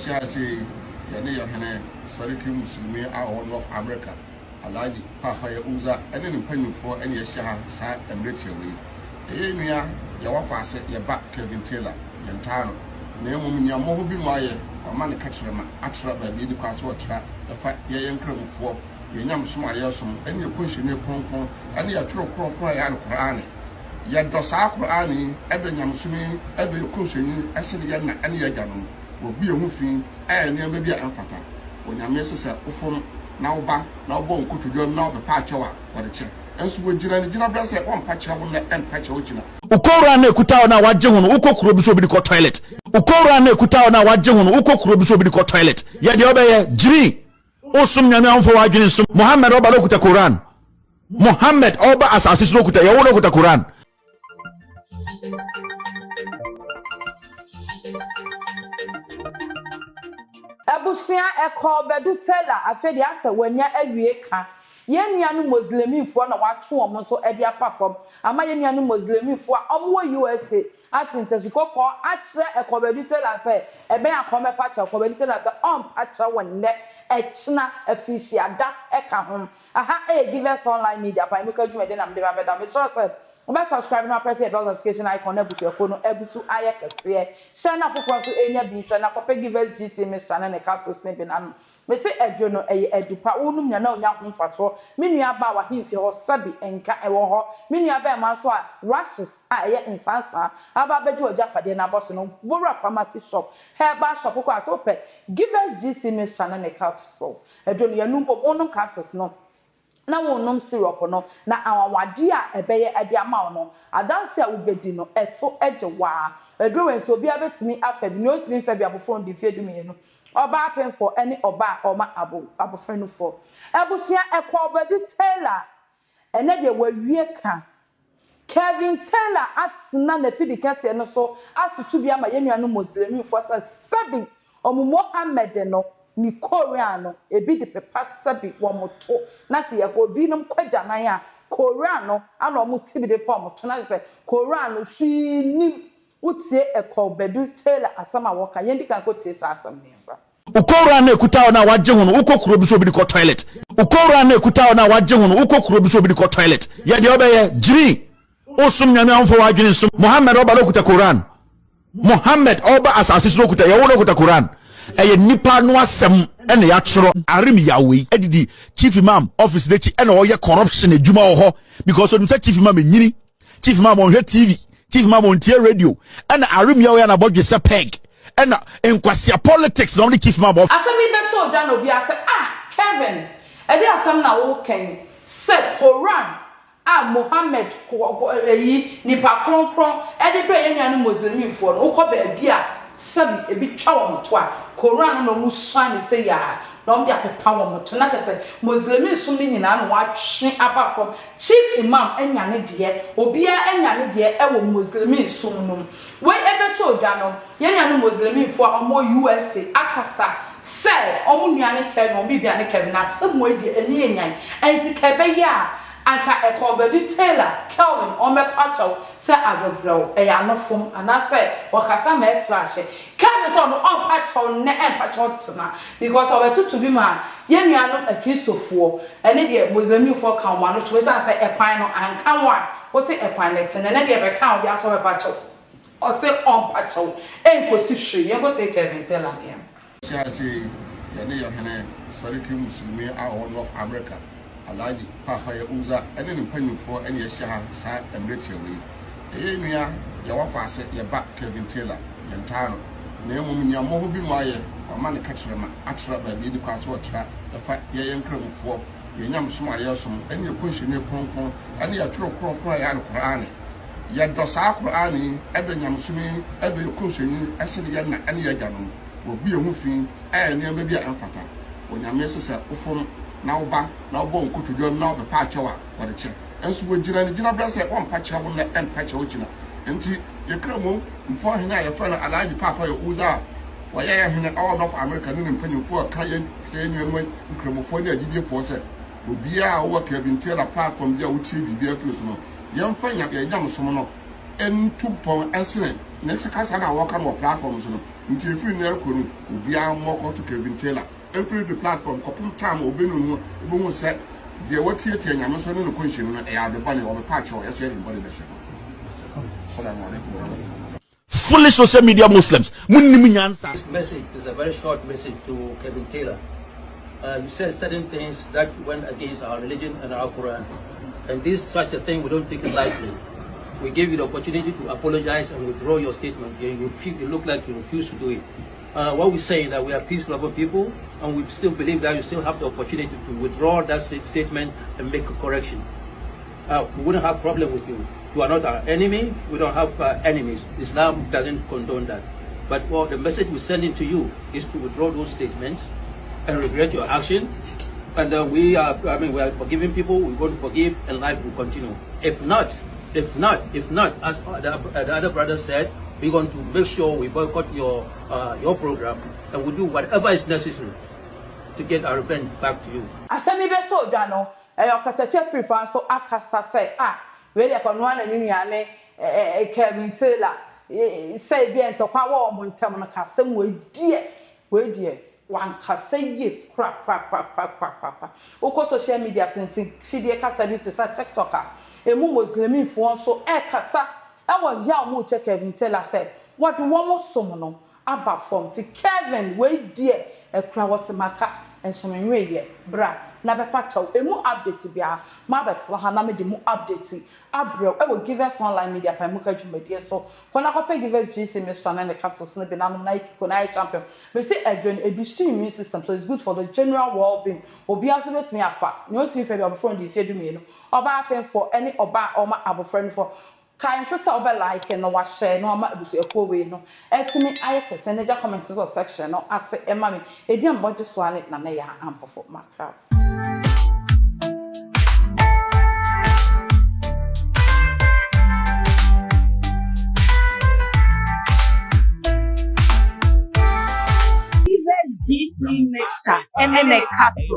Chasi, NanaYeboahcomedy, Sariki Muslimi, our North America, Alaji, Papa Uza, and then penny for any Shah, Sa, and Richard. Enya, Yawafase, your back, Kevin Taylor, Yantano, Naomi Yamobi Wire, or Money Catchman, Atra by the password trap, the fact Yan Crum for Yam Sumayasum, and you push in your phone, and your true cry and Kurani. Yet Dosako Ani, Eben Yamsumi, Ebby Kushini, Asinian, and Yagan. Will be a moving and near maybe an fata. When your missus are from now back, now bone could you now the patch or the check. And so we generally brass at one patch of the end patch of Ukora ne kutao na wajehunu uko kurobiso bidiko toilet. Ukora ne kutao na wajehunu uko kurobiso bidiko toilet. Yadi obeye jiri. Osum nyame amfo wajini sum. Muhammad oba lokuta Quran. Muhammad oba asasis lokuta yawo lokuta Quran. Ebusia eko bedu tela afedi asa wanya awie ka yenuanu muslimifo na watwe omo so edi afafom ama yenuanu muslimifo omo USA atintesuko atre eko bedu tela say ebe akome pacha eko bedu tela say pacha wonne echna afisi ada eka hom aha give us online media pa emeka dwumede na mde babeda me sure say Oba subscribe now, press the bell notification icon ebu to your phone ebu to aye kese. Share na fofo so enya bi share na kope give us GC Miss channel na capsule snipping am. Me say edwo no eye edupa wonum nya na onya homfa so. Me nua ba wa himfie ho sabi enka ewo ho. Me nua ba ma so a rashes a eye insansa. Aba beji ojapade na boss no. Bora pharmacy shop. Herbal shop ko asope. Give us GC Miss channel na capsules. Edwo no yanum pom onum capsules no. Na wonnom syrup no na awawade a ebeye ade ama no adanse a ubedi no eto ejewa edrowen so bia betimi afabi no timi fabi abofo ndi fedumi no oba penfo ene oba oma abofrenu fo ebusia ekwa obedi Taylor ene de wawie ka Kevin Taylor atsna na fidi kase no so atutu bia ma yenuanu muslimi fo sa sabi omu Mohammed no ni Koreano ebi de pepa sabi wo moto na se yako bi nom kwagya nan a Koreano ana omo tibi de pa moto na se Koreano hwini utie ekobedu Taylor asama woka yendi kan ko tie sa asam ne mba Ukora ne kutao na wajehunu uko kurobiso bidiko toilet. Ukora ne kutao na wajehunu uko kurobiso bidiko toilet. Yadi obeye jiri. Osum nyame amfo wajini sum. Muhammad oba lokuta Quran. Muhammad oba asasis lokuta yawo lokuta Quran. Eye nipa no asem ene ya choro arim yawe edidi chief imam office de chi ene oye corruption adwuma ho because onum say chief imam enyini chief imam on TV chief imam on tie radio ene arim yawe na bodwe se peg ene enkwase politics no chief imam asemi beto dan obi ase Kevin ede asem na wo ken se Quran Muhammad eyi nipa kronkron ede bre yenuanu muslimifo no ko ba bia sabi ebi twa wo moto a Quran no mu shine say ya no mbi apepa wo moto na tese muslimi sum ni nyina no wa twe aba from chief imam anyane de obia anyane de e wo muslimi sum no we ebeto odwa no yenyane muslimi fo omo USA akasa say omo nuane Kevin omo bibia ne Kevin na samwe de eni enyan enti kebe ya anka ekobedu Taylor Kelvin omepacho se adwobro eya no fom ana se wakasa ma etrashe Kelvin so no onpacho ne empacho tena because obetutu bi ma yenuanu Christopher ene de muslimifo kan wa no chwe san se ekwan no anka wa wo se ekwan net ne de be kan de aso mepacho o se onpacho enkosi hwe ye go take Kevin Taylor dem Chasi, NanaYeboahcomedy, Sariki Muslimi, our North America. Alaji Papa Uza, and then penny for any Shah, Sa, and Richard. Enya, Yawafase, your back, Kevin Taylor, Yantano, Naomi Yamobi Wire, or Money Catchman, Atra by the password trap, the fact Yan Crum for Yam Sumayasum, and you push in your phone, and your true cry and Kurani. Yet Dosako Ani, Eben Yamsumi, Ebby Kushini, Asinian, and Yagan will be a moving and near maybe an fata. When your missus are from now back, now bone could you now the patch or the check. And so we generally brass at one patch of the end patch of and you come before him, I found a large papa Uza. Why I have all of American and penny for a client, Kenyan way, Cremophobia, GD force. Will be our work having tail apart from the OT, be a few. Young friend, young summon, and 2 pound accident. Next, I walk on our platforms. nti efi na ekonu obi amoko to Kevin Taylor every the platform kopum time obenu no obo se de watietie nyame so no konhye no e adeba ne obepa che o yeso everybody be she. Assalamu alaikum. Foolish social media Muslims. This message is a very short message to Kevin Taylor. You said certain things that went against our religion and our Quran. And this such a thing, we don't take it lightly. We gave you the opportunity to apologize and withdraw your statement. You look like you refuse to do it. What we say is that we are peace-loving people, and we still believe that you still have the opportunity to withdraw that statement and make a correction. We wouldn't have a problem with you. You are not our enemy. We don't have enemies. Islam doesn't condone that. But the message we're sending to you is to withdraw those statements and regret your action. And we are forgiving people. We're going to forgive, and life will continue. If not, as the other brother said, we're going to make sure we boycott your program, and we'll do whatever is necessary to get our revenge back to you. Asemi beto odwano okatache free fan so akasa say we dey konwa na nnuane Kevin Taylor say bi entokwa wo omontam no kasem we die wan kasaye kra oko social media tintin fidie kasa bi tsa TikToker emu Muslim fo so kasa e ya mu che Kevin Taylor say what do wo som no aba from ti Kevin we die ekra wosemaka ensomenwe ye bra na be pacho emu update bia ma betla ha na me de mu update abro e will give us online media pa muka dwumadi so kona kopa give us GC Mr. and the capsules na be na Nike kona champion we say adwen e boost immune system, so it's good for the general well-being. Obi aso betimi afa no timi fe be obofo ndi fe dumie no oba pen for any oba or ma abofo for kind so oba like no wa share no ma abusu ekwo we no etimi ayekese na ja comment section no ase ema me edi ambodje so ane na ya ampofo makra. DC Mixer, MaameGrace,